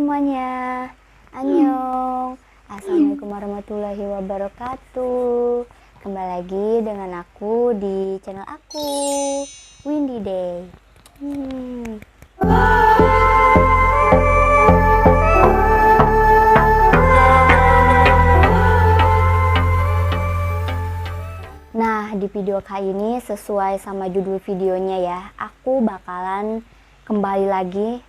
semuanya, annyeong. Assalamualaikum warahmatullahi wabarakatuh. Kembali lagi dengan aku di channel aku, Windy Day. Nah, di video kali ini sesuai sama judul videonya ya, aku bakalan kembali lagi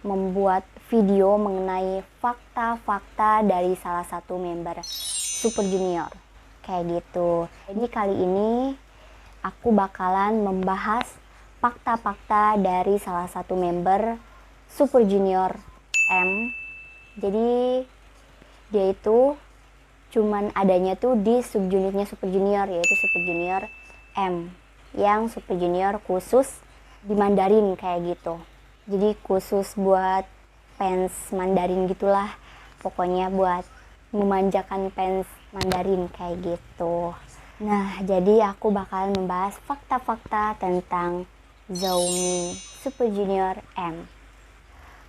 membuat video mengenai fakta-fakta dari salah satu member Super Junior. Kayak gitu. Jadi kali ini aku bakalan membahas fakta-fakta dari salah satu member Super Junior M. Jadi dia itu cuman adanya tuh di subunitnya Super Junior, yaitu Super Junior M, yang Super Junior khusus di Mandarin kayak gitu. Jadi khusus buat fans Mandarin gitulah, pokoknya buat memanjakan fans Mandarin kayak gitu. Nah, jadi aku bakalan membahas fakta-fakta tentang Zhou Super Junior M.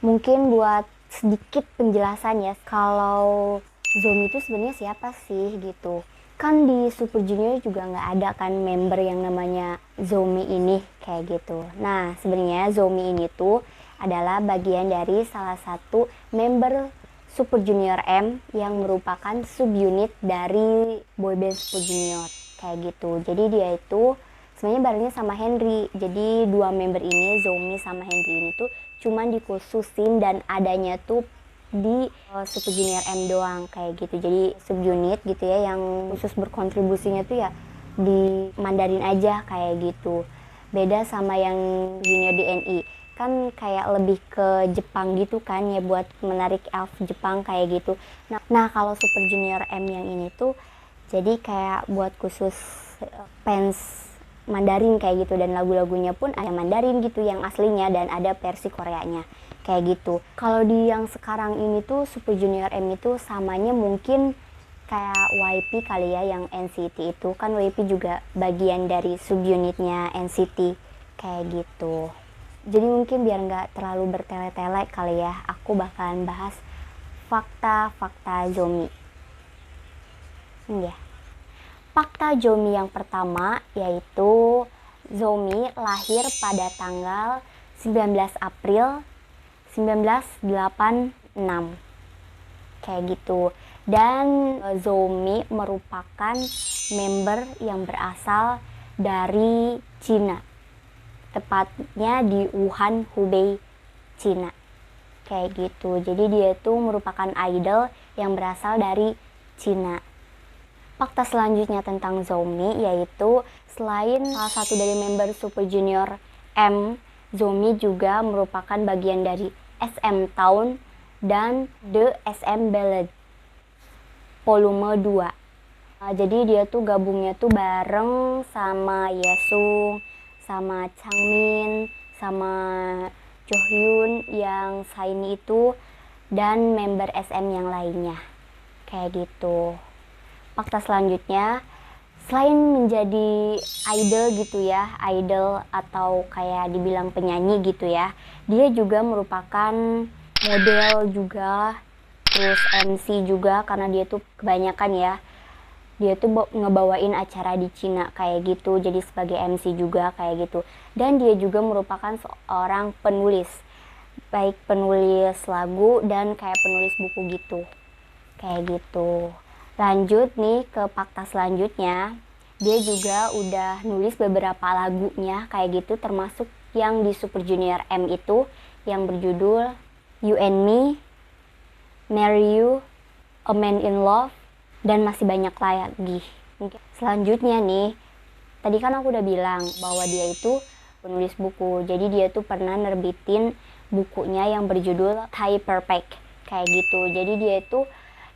Mungkin buat sedikit penjelasan ya, kalau Zhou itu sebenarnya siapa sih gitu. Kan di Super Junior juga nggak ada kan member yang namanya Zhou ini kayak gitu. Nah, sebenarnya Zhou ini tuh adalah bagian dari salah satu member Super Junior M yang merupakan subunit dari boyband Super Junior kayak gitu. Jadi dia itu sebenarnya barengnya sama Henry. Jadi dua member ini, Zhou sama Henry ini tuh cuman dikhususin dan adanya tuh di Super Junior M doang kayak gitu. Jadi subunit gitu ya, yang khusus berkontribusinya tuh ya di Mandarin aja kayak gitu. Beda sama yang Junior DNI, kan kayak lebih ke Jepang gitu kan ya, buat menarik elf Jepang kayak gitu. Nah kalau Super Junior M yang ini tuh jadi kayak buat khusus fans Mandarin kayak gitu, dan lagu-lagunya pun ada Mandarin gitu yang aslinya, dan ada versi Koreanya kayak gitu. Kalau di yang sekarang ini tuh Super Junior M itu samanya mungkin kayak YP kali ya, yang NCT itu kan YP juga bagian dari subunitnya NCT kayak gitu. Jadi mungkin biar nggak terlalu bertele-tele kali ya, aku bakalan bahas fakta-fakta Zhou. Ya. Fakta Zhou yang pertama yaitu Zhou lahir pada tanggal 19 April 1986 kayak gitu. Dan Zhou merupakan member yang berasal dari Cina, tepatnya di Wuhan, Hubei, Cina kayak gitu. Jadi dia itu merupakan idol yang berasal dari Cina. Fakta selanjutnya tentang Zhou yaitu selain salah satu dari member Super Junior M, Zhou juga merupakan bagian dari SM Town dan The SM Ballad volume 2. Jadi dia tuh gabungnya tuh bareng sama Yesung, sama Changmin, sama Johyun yang Shiny itu, dan member SM yang lainnya kayak gitu. Fakta selanjutnya, selain menjadi idol gitu ya, idol atau kayak dibilang penyanyi gitu ya, dia juga merupakan model juga, terus MC juga, karena dia tuh kebanyakan ya, dia tuh ngebawain acara di Cina kayak gitu, jadi sebagai MC juga kayak gitu. Dan dia juga merupakan seorang penulis, baik penulis lagu dan kayak penulis buku gitu kayak gitu. Lanjut nih ke fakta selanjutnya, dia juga udah nulis beberapa lagunya kayak gitu, termasuk yang di Super Junior M itu yang berjudul You and Me, Marry You, A Man in Love, dan masih banyak lagi. Selanjutnya nih, tadi kan aku udah bilang bahwa dia itu penulis buku. Jadi dia tuh pernah nerbitin bukunya yang berjudul Thai Perfect kayak gitu. Jadi dia itu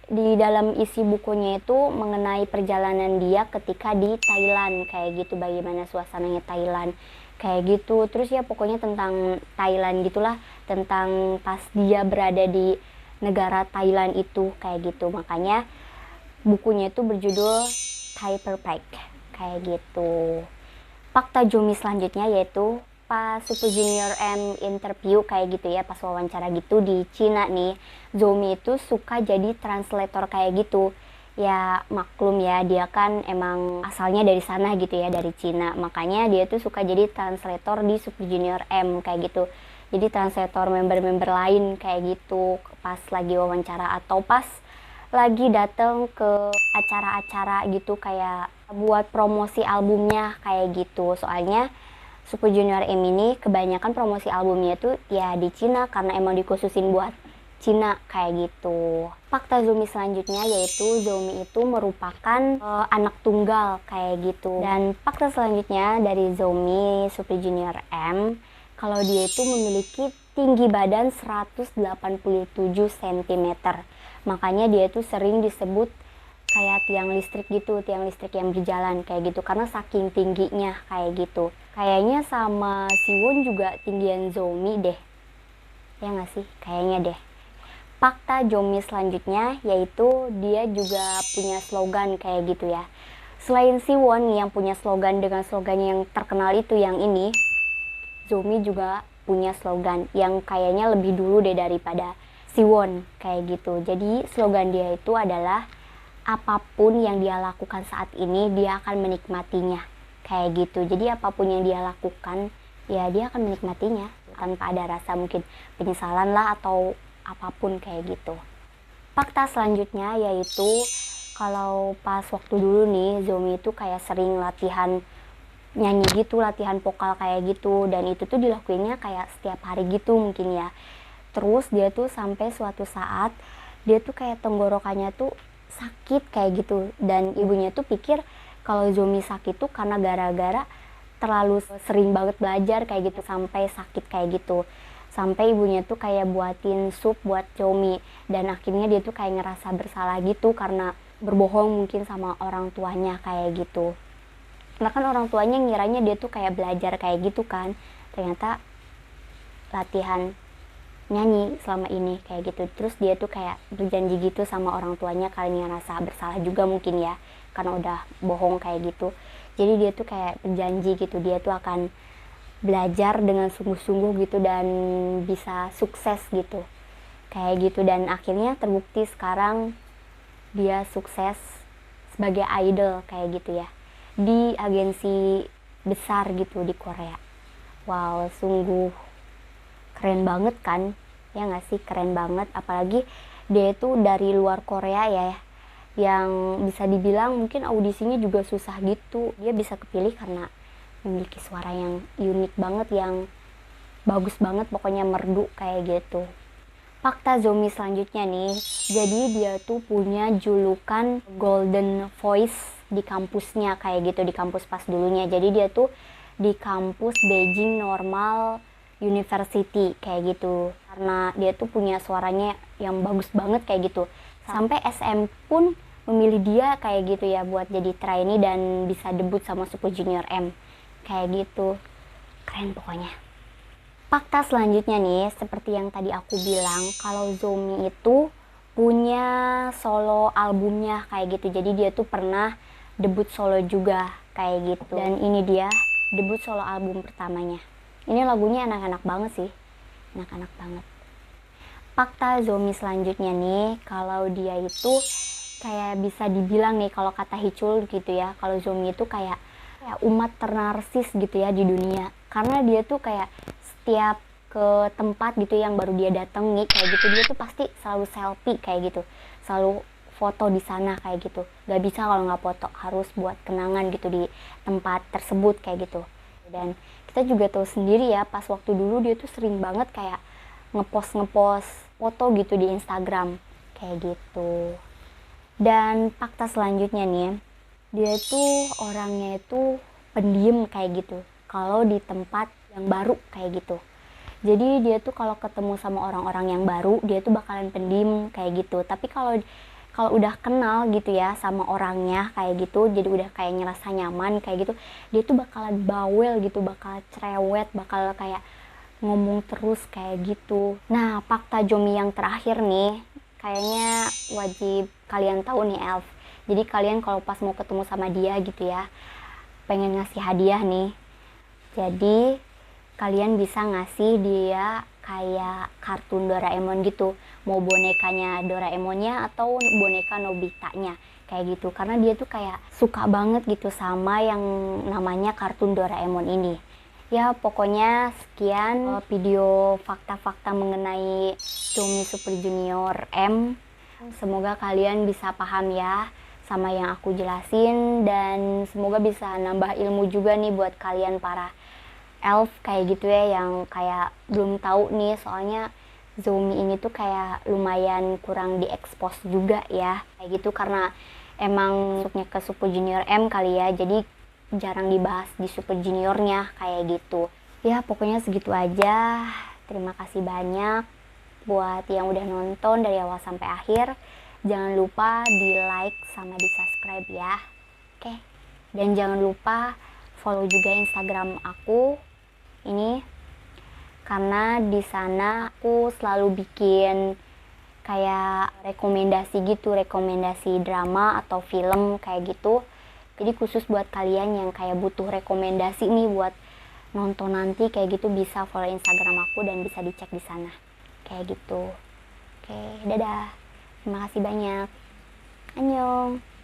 di dalam isi bukunya itu mengenai perjalanan dia ketika di Thailand kayak gitu, bagaimana suasananya Thailand kayak gitu. Terus ya pokoknya tentang Thailand gitulah, tentang pas dia berada di negara Thailand itu kayak gitu. Makanya bukunya itu berjudul Thai Perfect kayak gitu. Fakta Zhou selanjutnya yaitu pas Super Junior M interview kayak gitu ya, pas wawancara gitu di Cina nih, Zomi itu suka jadi translator kayak gitu. Ya maklum ya, dia kan emang asalnya dari sana gitu ya, dari Cina. Makanya dia tuh suka jadi translator di Super Junior M kayak gitu. Jadi translator member-member lain kayak gitu pas lagi wawancara atau pas lagi dateng ke acara-acara gitu kayak buat promosi albumnya kayak gitu. Soalnya Super Junior M ini kebanyakan promosi albumnya tuh ya di Cina karena emang dikhususin buat Cina kayak gitu. Fakta Zomi selanjutnya yaitu Zomi itu merupakan anak tunggal kayak gitu. Dan fakta selanjutnya dari Zomi Super Junior M, kalau dia itu memiliki tinggi badan 187 cm. Makanya dia itu sering disebut kayak tiang listrik gitu, tiang listrik yang berjalan kayak gitu karena saking tingginya kayak gitu. Kayaknya sama Siwon juga tinggian Zomi deh. Ya nggak sih? Kayaknya deh. Fakta Zomi selanjutnya yaitu dia juga punya slogan kayak gitu ya. Selain Siwon yang punya slogan dengan slogan yang terkenal itu yang ini, Zomi juga punya slogan yang kayaknya lebih dulu deh daripada Siwon kayak gitu. Jadi slogan dia itu adalah apapun yang dia lakukan saat ini dia akan menikmatinya kayak gitu. Jadi apapun yang dia lakukan ya dia akan menikmatinya tanpa ada rasa mungkin penyesalan lah atau apapun kayak gitu. Fakta selanjutnya yaitu kalau pas waktu dulu nih Zomi itu kayak sering latihan nyanyi gitu, latihan vokal kayak gitu, dan itu tuh dilakuinnya kayak setiap hari gitu mungkin ya. Terus dia tuh sampai suatu saat dia tuh kayak tenggorokannya tuh sakit kayak gitu, dan ibunya tuh pikir kalau Zomi sakit tuh karena gara-gara terlalu sering banget belajar kayak gitu sampai sakit kayak gitu. Sampai ibunya tuh kayak buatin sup buat Zomi, dan akhirnya dia tuh kayak ngerasa bersalah gitu karena berbohong mungkin sama orang tuanya kayak gitu. Karena kan orang tuanya ngiranya dia tuh kayak belajar kayak gitu kan, ternyata latihan nyanyi selama ini kayak gitu. Terus dia tuh kayak berjanji gitu sama orang tuanya kalian ngerasa bersalah juga mungkin ya karena udah bohong kayak gitu. Jadi dia tuh kayak berjanji gitu dia tuh akan belajar dengan sungguh-sungguh gitu dan bisa sukses gitu kayak gitu. Dan akhirnya terbukti sekarang dia sukses sebagai idol kayak gitu ya di agensi besar gitu di Korea. Wow, sungguh keren banget kan, ya nggak sih, keren banget. Apalagi dia itu dari luar Korea ya, yang bisa dibilang mungkin audisinya juga susah gitu. Dia bisa kepilih karena memiliki suara yang unik banget, yang bagus banget, pokoknya merdu kayak gitu. Fakta Zomi selanjutnya nih, jadi dia tuh punya julukan Golden Voice di kampusnya kayak gitu, di kampus pas dulunya. Jadi dia tuh di kampus Beijing Normal University kayak gitu, karena dia tuh punya suaranya yang bagus banget kayak gitu. Sampai SM pun memilih dia kayak gitu ya buat jadi trainee dan bisa debut sama Super Junior M kayak gitu. Keren pokoknya. Fakta selanjutnya nih, seperti yang tadi aku bilang, kalau Zomi itu punya solo albumnya kayak gitu. Jadi dia tuh pernah debut solo juga kayak gitu. Dan ini dia debut solo album pertamanya. Ini lagunya anak-anak banget sih, anak-anak banget. Fakta Zomi selanjutnya nih, kalau dia itu kayak bisa dibilang nih, kalau kata Hicul gitu ya, kalau Zomi itu kayak umat ternarsis gitu ya di dunia. Karena dia tuh kayak setiap ke tempat gitu yang baru dia datangi kayak gitu, dia tuh pasti selalu selfie kayak gitu, selalu foto di sana kayak gitu. Gak bisa kalau nggak foto, harus buat kenangan gitu di tempat tersebut kayak gitu. Dan kita juga tahu sendiri ya, pas waktu dulu dia tuh sering banget kayak ngepost foto gitu di Instagram kayak gitu. Dan fakta selanjutnya nih, dia tuh orangnya itu pendiam kayak gitu kalau di tempat yang baru kayak gitu. Jadi dia tuh kalau ketemu sama orang-orang yang baru, dia tuh bakalan pendiam kayak gitu. Tapi kalau udah kenal gitu ya sama orangnya kayak gitu, jadi udah kayak ngerasa nyaman kayak gitu, dia tuh bakalan bawel gitu, bakal cerewet, bakal kayak ngomong terus kayak gitu. Nah, fakta Zomi yang terakhir nih, kayaknya wajib kalian tahu nih, Elf. Jadi kalian kalau pas mau ketemu sama dia gitu ya, pengen ngasih hadiah nih. Jadi kalian bisa ngasih dia kayak kartun Doraemon gitu, mau bonekanya Doraemonnya atau boneka Nobitanya kayak gitu, karena dia tuh kayak suka banget gitu sama yang namanya kartun Doraemon ini. Ya pokoknya sekian video fakta-fakta mengenai Zoomi Super Junior M. Semoga kalian bisa paham ya sama yang aku jelasin, dan semoga bisa nambah ilmu juga nih buat kalian para elf kayak gitu ya, yang kayak belum tahu nih, soalnya Zoomi ini tuh kayak lumayan kurang diekspos juga ya kayak gitu, karena emang masuknya ke Super Junior M kali ya, jadi jarang dibahas di Super Juniornya kayak gitu. Ya pokoknya segitu aja. Terima kasih banyak buat yang udah nonton dari awal sampai akhir. Jangan lupa di like sama di subscribe ya. Oke. Dan jangan lupa follow juga Instagram aku ini, karena di sana aku selalu bikin kayak rekomendasi gitu, rekomendasi drama atau film kayak gitu. Jadi khusus buat kalian yang kayak butuh rekomendasi nih buat nonton nanti kayak gitu, bisa follow Instagram aku dan bisa dicek di sana. Kayak gitu. Oke, dadah. Terima kasih banyak. Annyeong.